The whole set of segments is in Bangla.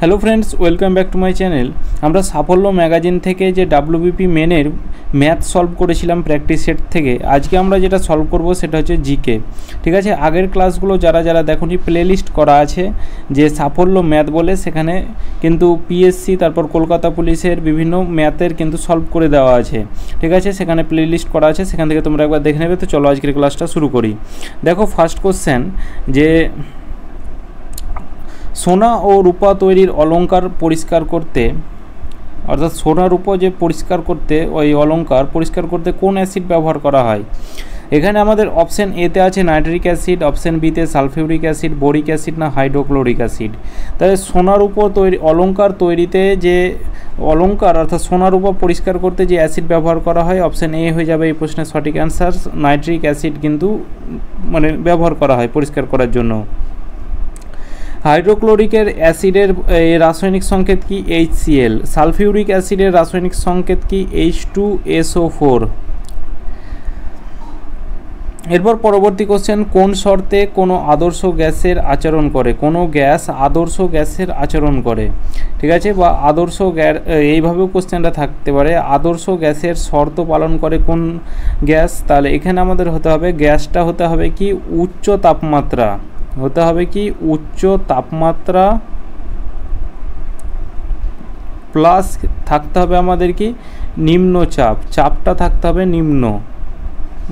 Hello friends, welcome back to my channel. আমরা সাফল্য ম্যাগাজিন থেকে যে ডাব্লিউবিপি মেনের ম্যাথ সলভ করেছিলাম প্র্যাকটিস সেট থেকে, আজকে আমরা যেটা সলভ করব সেটা হচ্ছে জিকে। ঠিক আছে, আগের ক্লাসগুলো যারা দেখোনি প্লেলিস্ট করা আছে যে সাফল্য ম্যাথ বলে, সেখানে কিন্তু পিএসসি তারপর কলকাতা পুলিশের বিভিন্ন ম্যাথের কিন্তু সলভ করে দেওয়া আছে। ঠিক আছে, সেখানে প্লেলিস্ট করা আছে, সেখান থেকে তোমরা একবার দেখে নেবে। তো চলো আজকের ক্লাসটা শুরু করি। দেখো ফার্স্ট কোশ্চেন, যে সোনা ও রূপা তৈরির অলঙ্কার পরিষ্কার করতে, অর্থাৎ সোনা রূপা যে পরিষ্কার করতে, ওই অলঙ্কার পরিষ্কার করতে কোন অ্যাসিড ব্যবহার করা হয়? এখানে আমাদের অপশান এতে আছে নাইট্রিক অ্যাসিড, অপশান বিতে সালফিউরিক অ্যাসিড, বোরিক অ্যাসিড না হাইড্রোক্লোরিক অ্যাসিড। তাহলে সোনার উপর তৈরি অলঙ্কার তৈরিতে যে অলঙ্কার অর্থাৎ সোনার উপর পরিষ্কার করতে যে অ্যাসিড ব্যবহার করা হয়, অপশান এ হয়ে যাবে এই প্রশ্নের সঠিক অ্যান্সার। নাইট্রিক অ্যাসিড কিন্তু ব্যবহার করা হয় পরিষ্কার করার জন্য। হাইড্রোক্লোরিকের অ্যাসিডের রাসায়নিক সংকেত কি? HCl। সালফিউরিক অ্যাসিডের রাসায়নিক সংকেত কি? H2SO4। এরপর পরবর্তী কোশ্চেন, কোন শর্তে কোনো আদর্শ গ্যাসের আচরণ করে? কোনো গ্যাস আদর্শ গ্যাসের আচরণ করে। ঠিক আছে, বা আদর্শ গ্যাস, এইভাবেও কোশ্চেনটা থাকতে পারে। আদর্শ গ্যাসের শর্ত পালন করে কোন গ্যাস? তাহলে এখানে আমাদের হতে হবে, গ্যাসটা হতে হবে কি? উচ্চ তাপমাত্রা। হতে হবে কি? উচ্চ তাপমাত্রা প্লাস থাকতে হবে আমাদের কি? নিম্ন চাপ। চাপটা থাকতে হবে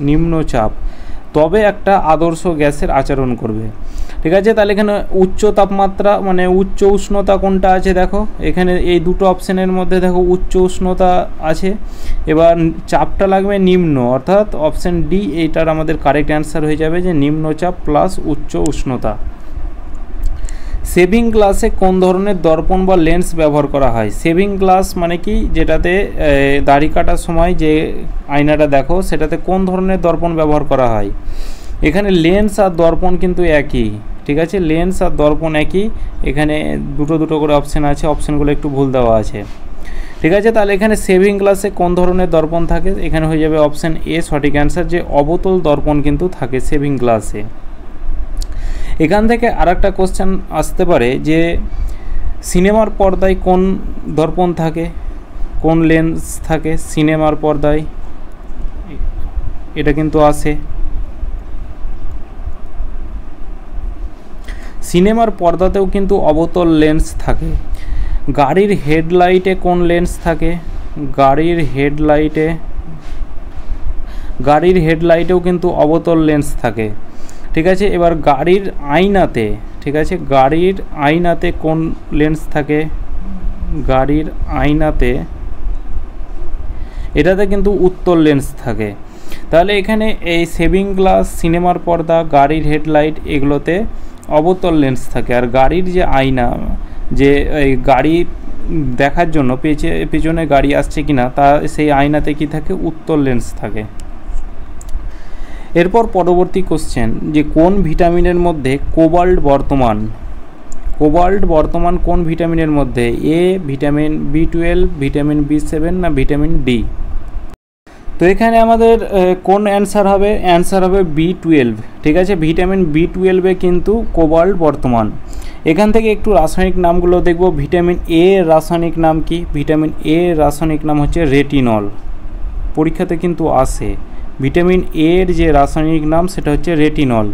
নিম্ন চাপ, তবে একটা আদর্শ গ্যাসের আচরণ করবে। ঠিক আছে, তাহলে এখানে উচ্চ তাপমাত্রা মানে উচ্চ উষ্ণতা কোনটা আছে? দেখো এখানে এই দুটো অপশানের মধ্যে দেখো উচ্চ উষ্ণতা আছে, এবার চাপটা লাগবে নিম্ন, অর্থাৎ অপশান ডি এইটার আমাদের কারেক্ট অ্যান্সার হয়ে যাবে, যে নিম্নচাপ প্লাস উচ্চ উষ্ণতা। সেভিং গ্লাসে কোন ধরনের দর্পণ বা লেন্স ব্যবহার করা হয়? সেভিং গ্লাস মানে কি? যেটাতে দাড়ি কাটার সময় যে আয়নাটা দেখো, সেটাতে কোন ধরনের দর্পণ ব্যবহার করা হয়? এখানে লেন্স আর দর্পণ কিন্তু একই। ঠিক আছে, লেন্স আর দর্পণ একই। এখানে দুটো করে অপশান আছে, অপশানগুলো একটু ভুল দেওয়া আছে। ঠিক আছে, তাহলে এখানে সেভিং গ্লাসে কোন ধরনের দর্পণ থাকে? এখানে হয়ে যাবে অপশান এ সঠিক অ্যান্সার, যে অবতল দর্পণ কিন্তু থাকে সেভিং গ্লাসে। এখান থেকে আরেকটা কোশ্চেন আসতে পারে, যে সিনেমার পর্দায় কোন দর্পণ থাকে, কোন লেন্স থাকে সিনেমার পর্দায়? এটা কিন্তু আসে। সিনেমার পর্দাতেও কিন্তু অবতল লেন্স থাকে। গাড়ির হেডলাইটে কোন লেন্স থাকে? গাড়ির হেডলাইটেও কিন্তু অবতল লেন্স থাকে। ঠিক আছে, এবার গাড়ির আয়নাতে, ঠিক আছে, গাড়ির আয়নাতে কোন লেন্স থাকে? গাড়ির আয়নাতে এটাতে কিন্তু উত্তল লেন্স থাকে। তাহলে এখানে এই সেভিং গ্লাস, সিনেমার পর্দা, গাড়ির হেডলাইট এগুলোতে অবতল লেন্স থাকে, আর গাড়ির যে আয়না, যে এই গাড়ি দেখার জন্য পেছনে গাড়ি আসছে কিনা তা, সেই আয়নাতে কি থাকে? উত্তল লেন্স থাকে। এরপর পরবর্তী কোশ্চেন, যে কোন ভিটামিনের মধ্যে কোবাল্ট বর্তমান? কোবাল্ট বর্তমান কোন ভিটামিনের মধ্যে? এ ভিটামিন B12, ভিটামিন B7 না ভিটামিন ডি? তো এখানে আমাদের কোন অ্যান্সার হবে? অ্যান্সার হবে B12। ঠিক আছে, ভিটামিন B12-এ কিন্তু কোবাল্ট বর্তমান। এখান থেকে একটু রাসায়নিক নামগুলো দেখব। ভিটামিন এ রাসায়নিক নাম কি? ভিটামিন এ রাসায়নিক নাম হচ্ছে রেটিনল, পরীক্ষাতে কিন্তু আসে। ভিটামিন এর যে রাসায়নিক নাম সেটা হচ্ছে রেটিনল।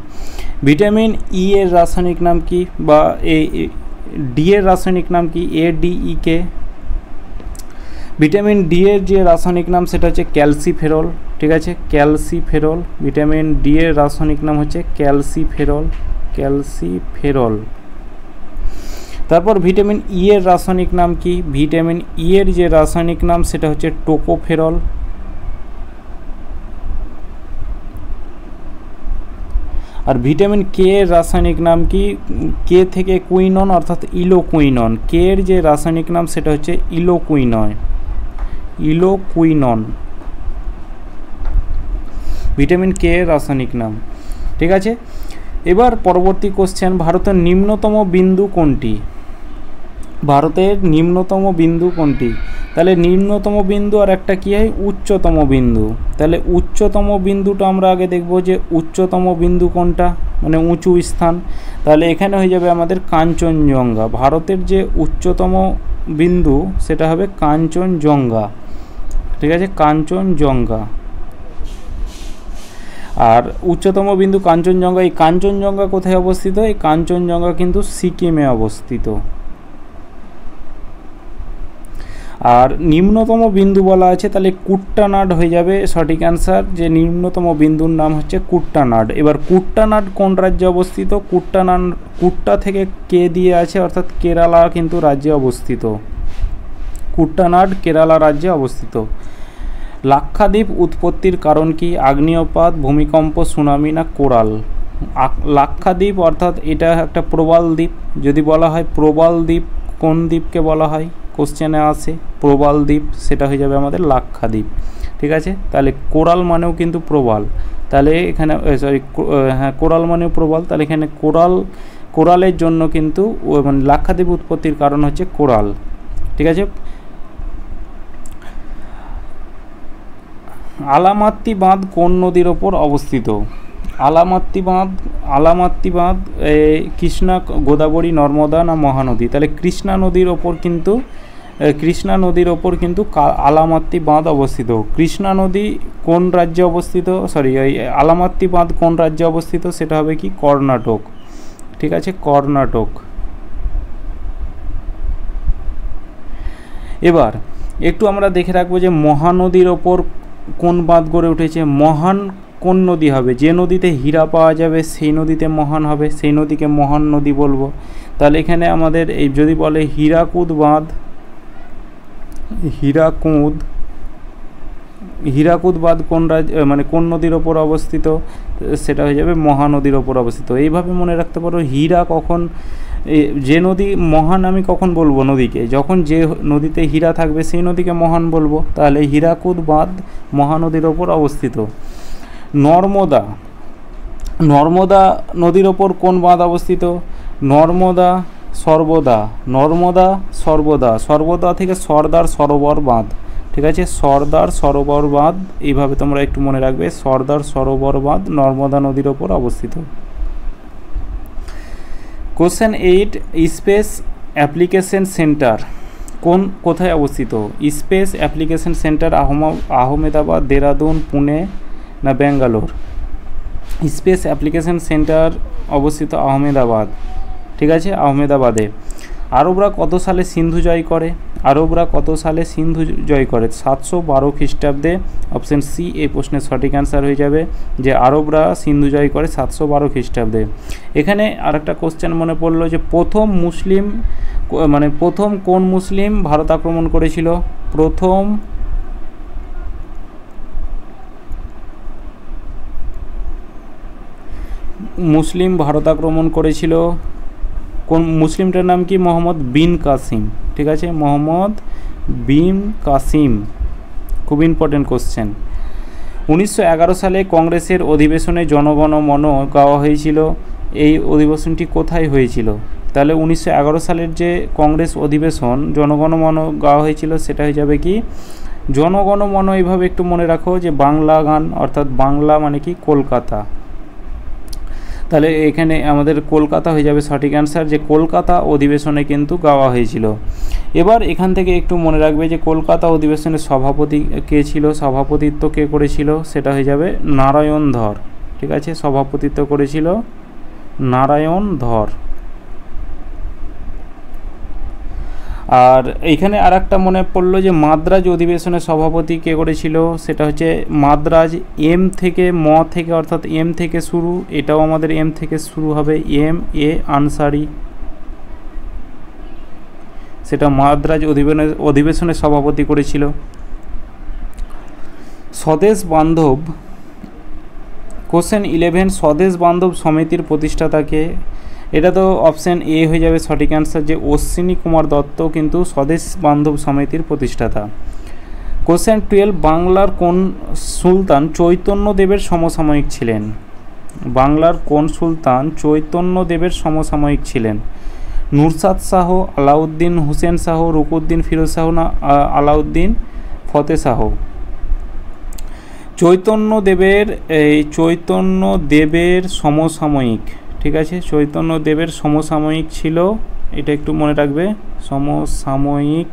ভিটামিন ই এর রাসায়নিক নাম কি, বা ডি এর রাসায়নিক নাম কি? ADEK। ভিটামিন ডি এর যে রাসায়নিক নাম সেটা হচ্ছে ক্যালসিফেরল। ঠিক আছে, ক্যালসিফেরল। ভিটামিন ডি এর রাসায়নিক নাম হচ্ছে ক্যালসিফেরল। তারপর ভিটামিন ই এর রাসায়নিক নাম কি? ভিটামিন ই এর যে রাসায়নিক নাম সেটা হচ্ছে টোকোফেরল। আর ভিটামিন কে এর রাসায়নিক নাম কি? কে থেকে কুইনন অর্থাৎ ইলোকুইনন। কে এর যে রাসায়নিক নাম সেটা হচ্ছে ইলোকুইনন। ভিটামিন কে এর রাসায়নিক নাম। ঠিক আছে, এবার পরবর্তী কোশ্চেন, ভারতের নিম্নতম বিন্দু কোনটি? ভারতের নিম্নতম বিন্দু কোনটি? তাহলে নিম্নতম বিন্দু আর একটা কী হয়, উচ্চতম বিন্দু। তাহলে উচ্চতম বিন্দুটা আমরা আগে দেখব যে উচ্চতম বিন্দু কোনটা, মানে উঁচু স্থান। তাহলে এখানে হয়ে যাবে আমাদের কাঞ্চনজঙ্ঘা। ভারতের যে উচ্চতম বিন্দু সেটা হবে কাঞ্চনজঙ্ঘা, ঠিক আছে, কাঞ্চনজঙ্ঘা। আর উচ্চতম বিন্দু কাঞ্চনজঙ্ঘা। এই কাঞ্চনজঙ্ঘা কোথায় অবস্থিত? এই কাঞ্চনজঙ্ঘা কিন্তু সিকিমে অবস্থিত। আর নিম্নতম বিন্দু বলা আছে, তাহলে কুট্টানাড হয়ে যাবে সঠিক অ্যান্সার, যে নিম্নতম বিন্দুর নাম হচ্ছে কুট্টানাড। এবার কুট্টানাড কোন রাজ্যে অবস্থিত? কুট্টা থেকে কে দিয়ে আছে, অর্থাৎ কেরালা কিন্তু রাজ্যে অবস্থিত। কুট্টানাড কেরালা রাজ্যে অবস্থিত। লাক্ষাদ্বীপ উৎপত্তির কারণ কি? আগ্নেয়পাত, ভূমিকম্প, সুনামি না কোরাল? লাক্ষাদ্বীপ অর্থাৎ এটা একটা প্রবাল দ্বীপ। যদি বলা হয় প্রবাল দ্বীপ, কোন দ্বীপকে বলা হয়? কোশ্চেনে আসে প্রবাল দ্বীপ, সেটা হয়ে যাবে আমাদের লাক্ষাদ্বীপ, ঠিক আছে। তাহলে কোরাল মানেও কিন্তু প্রবাল, তাহলে এখানে হ্যাঁ কোরাল মানেও প্রবাল, তাহলে এখানে কোরালের জন্য কিন্তু মানে লাক্ষাদ্বীপ উৎপত্তির কারণ হচ্ছে কোরাল, ঠিক আছে। আলামাত্তি বাঁধ কোন নদীর ওপর অবস্থিত? আলামাত্তি বাঁধ কৃষ্ণা, গোদাবরী, নর্মদা না মহানদী? তাহলে কৃষ্ণা নদীর ওপর কিন্তু আলামাত্তি বাঁধ অবস্থিত। কৃষ্ণা নদী কোন রাজ্যে অবস্থিত, আলামাত্তি বাঁধ কোন রাজ্যে অবস্থিত? সেটা হবে কি কর্ণাটক, ঠিক আছে, কর্ণাটক। এবার একটু আমরা দেখে রাখবো যে মহানদীর ওপর কোন বাঁধ গড়ে উঠেছে। মহান কোন নদী হবে? যে নদীতে হীরা পাওয়া যাবে সেই নদীতে মহান হবে, সেই নদীকে মহান নদী বলবো। তাহলে এখানে আমাদের এই যদি বলে হীরাকুদ বাঁধ, হীরাকুদ বাঁধ কোন মানে কোন নদীর ওপর অবস্থিত? সেটা হয়ে যাবে মহানদীর ওপর অবস্থিত। এইভাবে মনে রাখতে পারো হীরা কখন, যে নদী মহান আমি কখন বলবো নদীকে, যখন যে নদীতে হীরা থাকবে সেই নদীকে মহান বলবো। তাহলে হীরাকুদ বাঁধ মহানদীর ওপর অবস্থিত। নর্মদা নদীর ওপর কোন বাঁধ অবস্থিত? সর্বদা থেকে সর্দার সরোবর বাঁধ, ঠিক আছে, সর্দার সরোবর বাঁধ, এইভাবে তোমরা একটু মনে রাখবে, সর্দার সরোবর বাঁধ নর্মদা নদীর ওপর অবস্থিত। কোশ্চেন 8, স্পেস অ্যাপ্লিকেশন সেন্টার কোথায় অবস্থিত? Space application centre Ahmedabad, Dehradun, Pune না ব্যাঙ্গালোর? স্পেস অ্যাপ্লিকেশন সেন্টার অবস্থিত আহমেদাবাদ, ঠিক আছে, আহমেদাবাদে। আরবরা কত সালে সিন্ধু জয় করে? 712 খ্রিস্টাব্দে। অপশন সি এই প্রশ্নের সঠিক অ্যান্সার হয়ে যাবে, যে আরবরা সিন্ধু জয় করে 712 খ্রিস্টাব্দে। এখানে আরেকটা কোশ্চেন মনে পড়লো যে প্রথম কোন মুসলিম ভারত আক্রমণ করেছিল? প্রথম মুসলিম ভারত আক্রমণ করেছিল কোন মুসলিমটার নাম কি? মোহাম্মদ বিন কাসিম, ঠিক আছে, মোহাম্মদ বিন কাসিম। খুব ইম্পর্টেন্ট কোশ্চেন। 1911 সালে কংগ্রেসের অধিবেশনে জনগণ মন গাওয়া হয়েছিল। এই অধিবেশনটি কোথায় হয়েছিল? তাহলে 1911 সালের যে কংগ্রেস অধিবেশন জনগণ মন গাওয়া হয়েছিল সেটা হয়ে যাবে কি জনগণ মন। এইভাবে একটু মনে রাখো যে বাংলা গান, অর্থাৎ বাংলা মানে কি কলকাতা। তাহলে এখানে আমাদের কলকাতা হয়ে যাবে সঠিক অ্যান্সার, যে কলকাতা অধিবেশনে কিন্তু গাওয়া হয়েছিল। এবার এখান থেকে একটু মনে রাখবে যে কলকাতা অধিবেশনের সভাপতি কে ছিল, সভাপতিত্ব কে করেছিল? সেটা হয়ে যাবে নারায়ণ ধর, ঠিক আছে, সভাপতিত্ব করেছিল নারায়ণ ধর। আর এইখানে আর একটা মনে পড়লো যে মাদ্রাজ অধিবেশনের সভাপতি কে করেছিল? সেটা হচ্ছে মাদ্রাজ এম থেকে থেকে, অর্থাৎ এম থেকে শুরু, এটাও আমাদের এম থেকে শুরু হবে, এ আনসারি, সেটা মাদ্রাজ অধিবেশনের সভাপতি করেছিল। স্বদেশ বান্ধব কোশ্চেন 11, স্বদেশ বান্ধব সমিতির প্রতিষ্ঠাতাকে? এটা তো অপশান এ হয়ে যাবে সঠিক অ্যান্সার, যে অশ্বিনী কুমার দত্ত কিন্তু স্বদেশ বান্ধব সমিতির প্রতিষ্ঠাতা। কোশ্চেন 12, বাংলার কোন সুলতান চৈতন্যদেবের সমসাময়িক ছিলেন? বাংলার কোন সুলতান চৈতন্যদেবের সমসাময়িক ছিলেন? নুরসাদ শাহ, আলাউদ্দিন হুসেন শাহ, রুকুদ্দিন ফিরোজ শাহ না আলাউদ্দিন ফতে শাহ? চৈতন্যদেবের সমসাময়িক, ঠিক আছে, চৈতন্যদেবের সমসাময়িক ছিল, এটা একটু মনে রাখবে, সমসাময়িক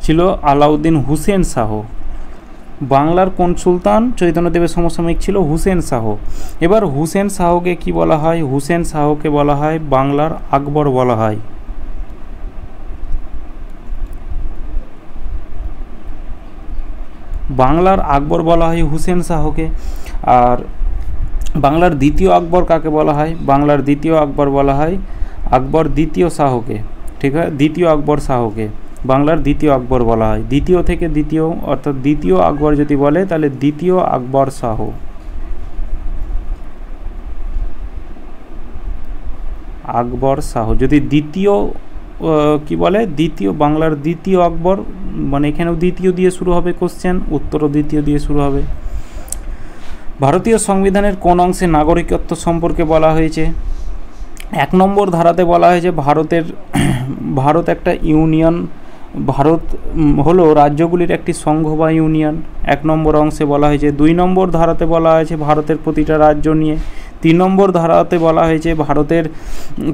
ছিল আলাউদ্দিন হুসেন শাহ। বাংলার কোন সুলতান চৈতন্যদেবের সমসাময়িক ছিল? হুসেন শাহ। এবার হুসেন শাহকে কি বলা হয়? হুসেন শাহকে বলা হয় বাংলার আকবর বলা হয়। বাংলার আকবর বলা হয় হুসেন শাহকে। আর বাংলার দ্বিতীয় আকবর কাকে বলা হয়? বাংলার দ্বিতীয় আকবর বলা হয় আকবর দ্বিতীয় শাহকে, ঠিক আছে, দ্বিতীয় আকবর শাহকে বাংলার দ্বিতীয় আকবর বলা হয়। দ্বিতীয় থেকে দ্বিতীয়, অর্থাৎ দ্বিতীয় আকবর যদি বলে তাহলে দ্বিতীয় আকবর শাহ। আকবর শাহ যদি দ্বিতীয় কি বলে, দ্বিতীয়, বাংলার দ্বিতীয় আকবর, মানে এখানেও দ্বিতীয় দিয়ে শুরু হবে কোশ্চেন, উত্তরও দ্বিতীয় দিয়ে শুরু হবে। ভারতীয় সংবিধানের কোন অংশে নাগরিকত্ব সম্পর্কে বলা হয়েছে? 1 নম্বর ধারাতে বলা হয়েছে ভারত একটা ইউনিয়ন, ভারত হলো রাজ্যগুলির একটি সংঘ বা ইউনিয়ন, 1 নম্বর অংশে বলা হয়েছে। 2 নম্বর ধারাতে বলা হয়েছে ভারতের প্রতিটা রাজ্য নিয়ে। 3 নম্বর ধারাতে বলা হয়েছে ভারতের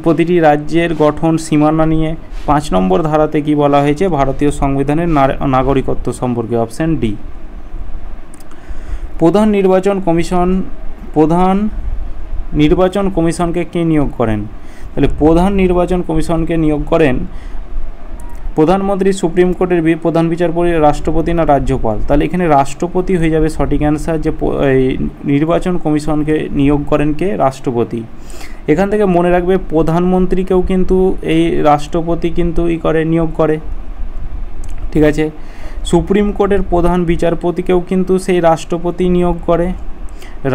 প্রতিটি রাজ্যের গঠন সীমানা নিয়ে। 5 নম্বর ধারাতে কি বলা হয়েছে? ভারতীয় সংবিধানের নাগরিকত্ব সম্পর্কে, অপশান ডি। প্রধান নির্বাচন কমিশনকে কে নিয়োগ করেন? তাহলে প্রধান নির্বাচন কমিশনকে নিয়োগ করেন প্রধানমন্ত্রী, সুপ্রিম কোর্টের প্রধান বিচারপতি, রাষ্ট্রপতি না রাজ্যপাল? তাহলে এখানে রাষ্ট্রপতি হয়ে যাবে সঠিক অ্যান্সার। যে নির্বাচন কমিশনকে নিয়োগ করেন কে? রাষ্ট্রপতি। এখান থেকে মনে রাখবে প্রধানমন্ত্রীকেও কিন্তু এই রাষ্ট্রপতি কিন্তু নিয়োগ করে, ঠিক আছে। সুপ্রিম কোর্টের প্রধান বিচারপতিকেও কিন্তু সেই রাষ্ট্রপতি নিয়োগ করে,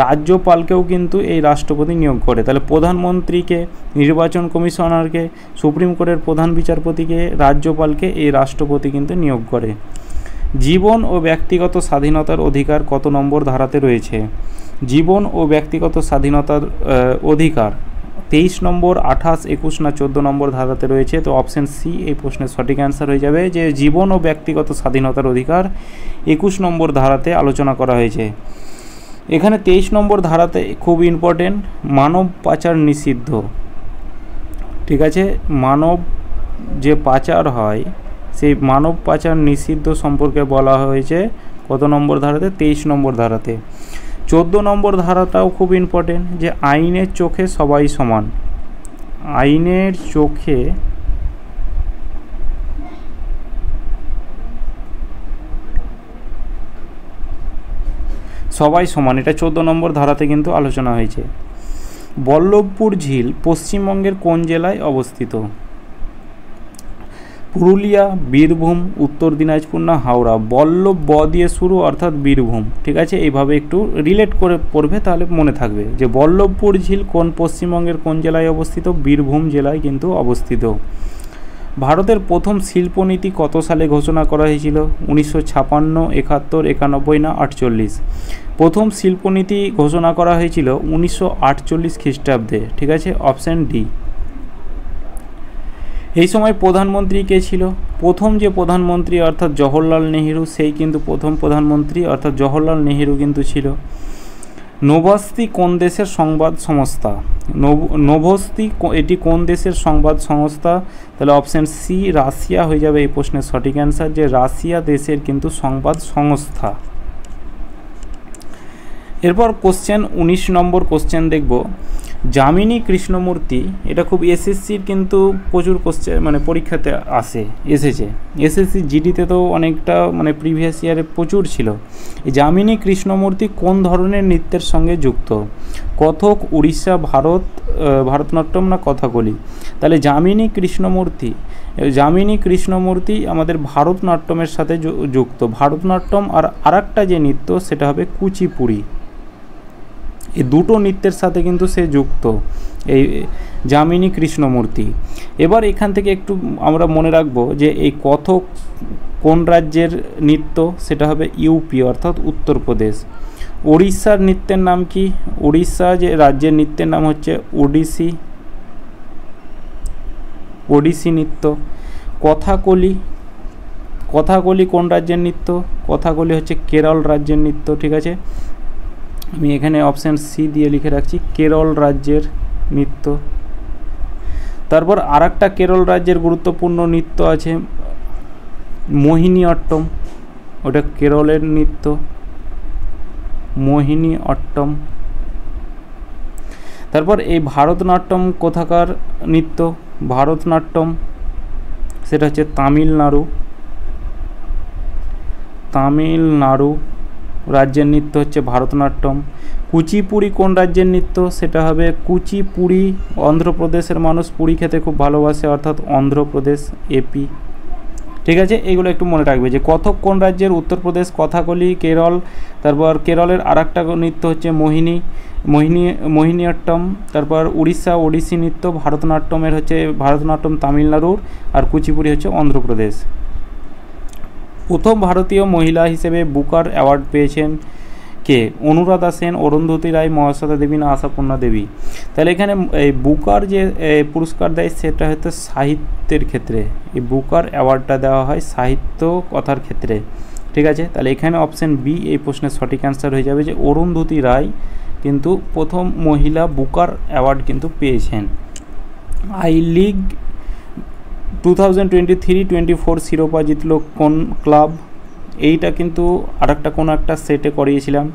রাজ্যপালকেও কিন্তু এই রাষ্ট্রপতি নিয়োগ করে। তাহলে প্রধানমন্ত্রীকে, নির্বাচন কমিশনারকে, সুপ্রিম কোর্টের প্রধান বিচারপতিকে, রাজ্যপালকে এই রাষ্ট্রপতি কিন্তু নিয়োগ করে। জীবন ও ব্যক্তিগত স্বাধীনতার অধিকার কত নম্বর ধারাতে রয়েছে? জীবন ও ব্যক্তিগত স্বাধীনতার অধিকার 23 নম্বর, 28, 21 না 14 নম্বর ধারাতে রয়েছে। তো অপশান সি এই প্রশ্নের সঠিক অ্যান্সার হয়ে যাবে, যে জীবন ও ব্যক্তিগত স্বাধীনতার অধিকার 21 নম্বর ধারাতে আলোচনা করা হয়েছে। এখানে 23 নম্বর ধারাতে খুব ইম্পর্টেন্ট, মানব পাচার নিষিদ্ধ, ঠিক আছে, মানব যে পাচার হয় সেই মানব পাচার নিষিদ্ধ সম্পর্কে বলা হয়েছে কত নম্বর ধারাতে? 23 নম্বর ধারাতে। 14 নম্বর ধারাটাও খুব ইম্পর্টেন্ট, যে আইনের চোখে সবাই সমান। আইনের চোখে সবাই সমান, এটা 14 নম্বর ধারাতে কিন্তু আলোচনা হয়েছে। বল্লভপুর ঝিল পশ্চিমবঙ্গের কোন জেলায় অবস্থিত? পুরুলিয়া, বীরভূম, উত্তর দিনাজপুর না হাওড়া? বল্লভ ব দিয়ে শুরু, অর্থাৎ বীরভূম, ঠিক আছে। এইভাবে একটু রিলেট করে পড়বে, তাহলে মনে থাকবে যে বল্লভপুর ঝিল কোন পশ্চিমবঙ্গের কোন জেলায় অবস্থিত? বীরভূম জেলায় কিন্তু অবস্থিত। ভারতের প্রথম শিল্পনীতি কত সালে ঘোষণা করা হয়েছিল? 1956, 71, 91 না 48? প্রথম শিল্পনীতি ঘোষণা করা হয়েছিল 1948 খ্রিস্টাব্দে, ঠিক আছে, অপশান ডি। এই সময় প্রধানমন্ত্রী কে ছিল? প্রথম যে প্রধানমন্ত্রী অর্থাৎ জওহরলাল নেহেরু, সেই কিন্তু প্রথম প্রধানমন্ত্রী অর্থাৎ জওহরলাল নেহেরু কিন্তু ছিল। নোভস্তি কোন দেশের সংবাদ সংস্থা? নোভস্তি এটি কোন দেশের সংবাদ সংস্থা? তাহলে অপশান সি রাশিয়া হয়ে যাবে এই প্রশ্নের সঠিক অ্যান্সার, যে রাশিয়া দেশের কিন্তু সংবাদ সংস্থা। এরপর কোশ্চেন 19 নম্বর কোশ্চেন দেখব, যামিনী কৃষ্ণমূর্তি, এটা খুব এসএসসির কিন্তু প্রচুর কোশ্চেন মানে পরীক্ষাতে এসেছে, এসএসসি জিডিতে তো অনেকটা মানে প্রিভিয়াস ইয়ারে প্রচুর ছিল। এই যামিনী কৃষ্ণমূর্তি কোন ধরনের নৃত্যের সঙ্গে যুক্ত? কথক, উড়িষ্যা, ভারতনাট্যম না কথাকলি? তাহলে যামিনী কৃষ্ণমূর্তি আমাদের ভারতনাট্যমের সাথে যুক্ত। ভারতনাট্যম আর আরেকটা যে নৃত্য সেটা হবে কুচিপুড়ি, এই দুটো নৃত্যের সাথে কিন্তু সে যুক্ত, এই যামিনী কৃষ্ণমূর্তি। এবার এখান থেকে একটু আমরা মনে রাখবো যে এই কথক কোন রাজ্যের নৃত্য? সেটা হবে ইউপি অর্থাৎ উত্তরপ্রদেশ। উড়িষ্যার নৃত্যের নাম কি? উড়িষ্যা যে রাজ্যের নৃত্যের নাম হচ্ছে ওডিসি। ওডিসি নৃত্য। কথাকলি, কথাকলি কোন রাজ্যের নৃত্য? কথাকলি হচ্ছে কেরল রাজ্যের নৃত্য, ঠিক আছে। আমি এখানে অপশান সি দিয়ে লিখে রাখছি, কেরল রাজ্যের নৃত্য। তারপর আর একটা কেরল রাজ্যের গুরুত্বপূর্ণ নৃত্য আছে মোহিনী অট্টম, ওটা কেরলের নৃত্য, মোহিনী অট্টম। তারপর এই ভারতনাট্যম কোথাকার নৃত্য? ভারতনাট্যম সেটা হচ্ছে তামিলনাড়ু, তামিলনাড়ু রাজ্যের নৃত্য হচ্ছে ভারতনাট্যম। কুচিপুড়ি কোন রাজ্যের নৃত্য? সেটা হবে কুচিপুড়ি, অন্ধ্রপ্রদেশের মানুষ পুরী খেতে খুব ভালোবাসে, অর্থাৎ অন্ধ্রপ্রদেশ, এপি, ঠিক আছে। এইগুলো একটু মনে রাখবে যে কথক কোন রাজ্যের? উত্তরপ্রদেশ, কথাকলি কেরল। তারপর কেরলের আর একটা নৃত্য হচ্ছে মোহিনীঅট্টম। তারপর উড়িষ্যা ওডিসি নৃত্য, ভারতনাট্যমের হচ্ছে ভারতনাট্যম তামিলনাড়ুর, আর কুচিপুড়ি হচ্ছে অন্ধ্রপ্রদেশ। প্রথম ভারতীয় মহিলা হিসেবে বুকার অ্যাওয়ার্ড পেয়েছেন কে? অনুরাধা সেন, অরুন্ধতী রায়, মহাশ্বেতা দেবী না আশাপূর্ণা দেবী? তাহলে এখানে এই বুকার যে পুরস্কার দেয় সেটা হয়তো সাহিত্যের ক্ষেত্রে, এই বুকার অ্যাওয়ার্ডটা দেওয়া হয় সাহিত্য কথার ক্ষেত্রে, ঠিক আছে। তাহলে এখানে অপশান বি এই প্রশ্নের সঠিক অ্যান্সার হয়ে যাবে যে অরুন্ধতী রায় কিন্তু প্রথম মহিলা বুকার অ্যাওয়ার্ড কিন্তু পেয়েছেন। আই লিগ 2023-24 শিরোপা জিতল কোন ক্লাব? এইটা কিন্তু আরেকটা কোনো একটা সেটে করিয়েছিলাম।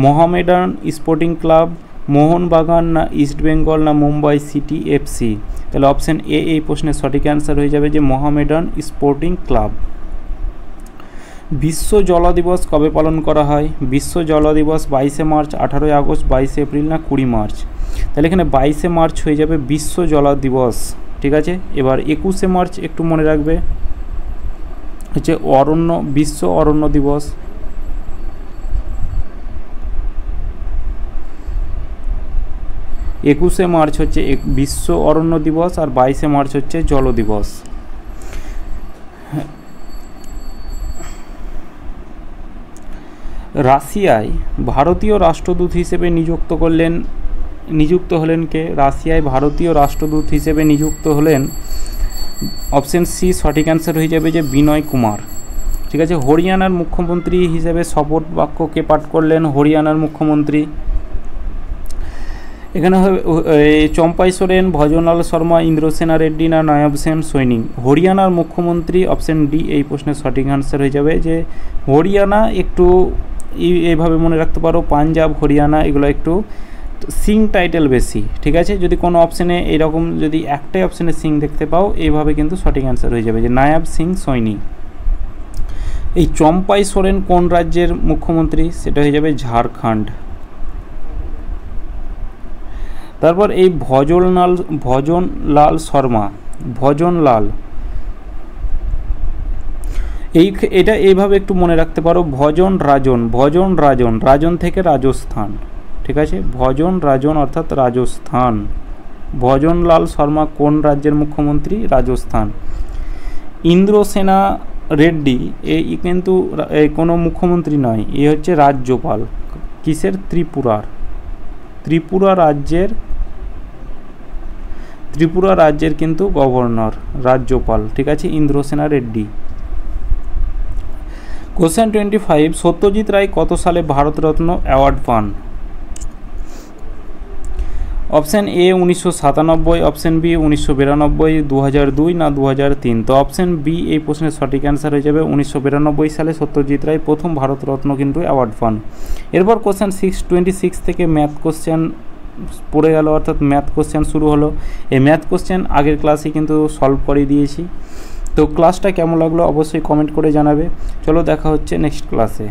মোহামেডান স্পোর্টিং ক্লাব, মোহনবাগান না ইস্টবেঙ্গল না মুম্বাই সিটি এফসি? তাহলে অপশান এ এই প্রশ্নের সঠিক অ্যান্সার হয়ে যাবে যে মোহামেডান স্পোর্টিং ক্লাব। বিশ্ব জল দিবস কবে পালন করা হয়? বিশ্ব জল দিবস 22শে মার্চ, 18ই আগস্ট, 22শে এপ্রিল না 20 মার্চ? তাহলে এখানে 22শে মার্চ হয়ে যাবে বিশ্ব জল দিবস, ঠিক আছে। এবার 21শে মার্চ একটু মনে রাখবে হচ্ছে বিশ্ব অরণ্য দিবস। একুশে মার্চ হচ্ছে বিশ্ব অরণ্য দিবস, আর 22শে মার্চ হচ্ছে জল দিবস। রাশিয়ায় ভারতীয় রাষ্ট্রদূত হিসেবে নিযুক্ত হলেন কে? রাশিয়ায় ভারতীয় রাষ্ট্রদূত হিসেবে নিযুক্ত হলেন অপশান সি সঠিক অ্যান্সার হয়ে যাবে যে বিনয় কুমার, ঠিক আছে। হরিয়ানার মুখ্যমন্ত্রী হিসেবে শপথ বাক্য কে পাঠ করলেন? হরিয়ানার মুখ্যমন্ত্রী এখানে চম্পাই সোরেন, ভজনলাল শর্মা, ইন্দ্রসেনা রেড্ডি না নায়ব সেন সৈনি? হরিয়ানার মুখ্যমন্ত্রী অপশান ডি এই প্রশ্নের সঠিক অ্যান্সার হয়ে যাবে যে হরিয়ানা। একটু এইভাবে মনে রাখতে পারো, পাঞ্জাব হরিয়ানা এগুলো একটু সিং টাইটেল বেশি, ঠিক আছে। যদি কোনো অপশানে এইরকম যদি একটাই অপশানে সিং দেখতে পাও এইভাবে কিন্তু সঠিক অ্যান্সার হয়ে যাবে যে নায়াব সিং সৈনি। এই চম্পাই সোরেন কোন রাজ্যের মুখ্যমন্ত্রী? সেটা হয়ে যাবে ঝাড়খণ্ড। তারপর এই ভজনলাল শর্মা, ভজনলাল এটা এইভাবে একটু মনে রাখতে পারো, ভজন রাজন থেকে রাজস্থান, ঠিক আছে। ভজন রাজন অর্থাৎ রাজস্থান। ভজনলাল শর্মা কোন রাজ্যের মুখ্যমন্ত্রী? রাজস্থান। ইন্দ্রসেনা রেড্ডি এই কিন্তু কোনো মুখ্যমন্ত্রী নয়, এ হচ্ছে রাজ্যপাল। কিসের? ত্রিপুরা রাজ্যের কিন্তু গভর্নর, রাজ্যপাল, ঠিক আছে, ইন্দ্রসেনা রেড্ডি। কোশ্চেন 25, সত্যজিৎ রায় কত সালে ভারতরত্ন অ্যাওয়ার্ড পান? অপশান এ 1997, অপশান বি 1992, 2002 না 2003? তো অপশান বি এই প্রশ্নের সঠিক অ্যান্সার হয়ে যাবে 1992 সালে সত্যজিৎ রায় প্রথম ভারতরত্ন কিন্তু অ্যাওয়ার্ড পান। এরপর কোশ্চেন 26 থেকে ম্যাথ কোশ্চেন পড়ে গেল, অর্থাৎ ম্যাথ কোশ্চেন শুরু হলো। এই ম্যাথ কোশ্চেন আগের ক্লাসে কিন্তু সলভ করে দিয়েছি। তো ক্লাসটা কেমন লাগলো অবশ্যই কমেন্ট করে জানাবে। চলো দেখা হচ্ছে নেক্সট ক্লাসে।